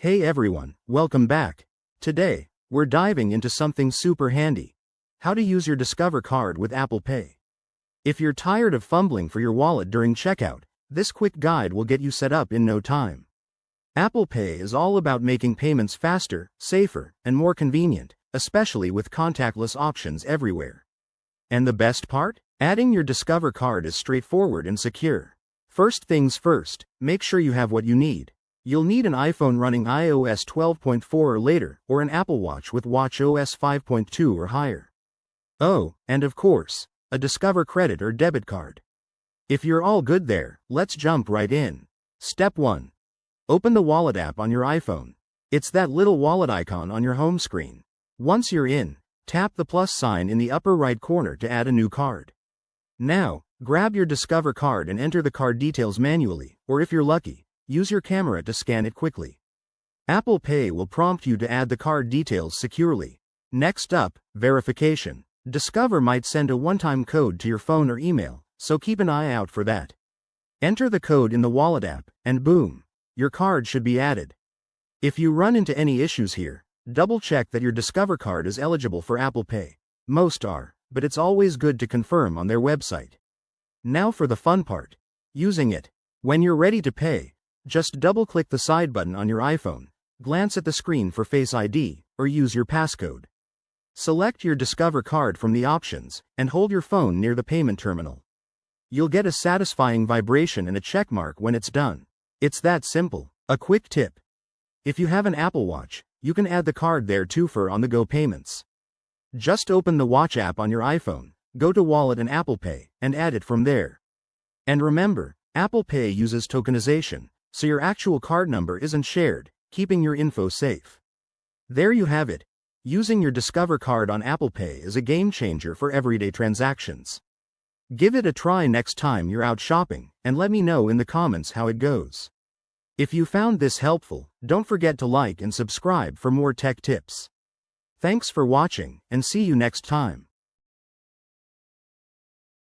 Hey everyone, welcome back. Today, we're diving into something super handy. How to use your Discover card with Apple Pay. If you're tired of fumbling for your wallet during checkout, this quick guide will get you set up in no time. Apple Pay is all about making payments faster, safer, and more convenient, especially with contactless options everywhere. And the best part? Adding your Discover card is straightforward and secure. First things first, make sure you have what you need. You'll need an iPhone running iOS 12.4 or later, or an Apple Watch with watchOS 5.2 or higher. Oh, and of course, a Discover credit or debit card. If you're all good there, let's jump right in. Step 1. Open the Wallet app on your iPhone. It's that little wallet icon on your home screen. Once you're in, tap the plus sign in the upper right corner to add a new card. Now, grab your Discover card and enter the card details manually, or if you're lucky, use your camera to scan it quickly. Apple Pay will prompt you to add the card details securely. Next up, verification. Discover might send a one-time code to your phone or email, so keep an eye out for that. Enter the code in the Wallet app, and boom, your card should be added. If you run into any issues here, double-check that your Discover card is eligible for Apple Pay. Most are, but it's always good to confirm on their website. Now for the fun part, using it. When you're ready to pay, just double-click the side button on your iPhone, glance at the screen for Face ID, or use your passcode. Select your Discover card from the options, and hold your phone near the payment terminal. You'll get a satisfying vibration and a checkmark when it's done. It's that simple. A quick tip. If you have an Apple Watch, you can add the card there too for on-the-go payments. Just open the Watch app on your iPhone, go to Wallet and Apple Pay, and add it from there. And remember, Apple Pay uses tokenization, so your actual card number isn't shared, keeping your info safe. There you have it. Using your Discover card on Apple Pay is a game changer for everyday transactions. Give it a try next time you're out shopping, and let me know in the comments how it goes. If you found this helpful, don't forget to like and subscribe for more tech tips. Thanks for watching, and see you next time.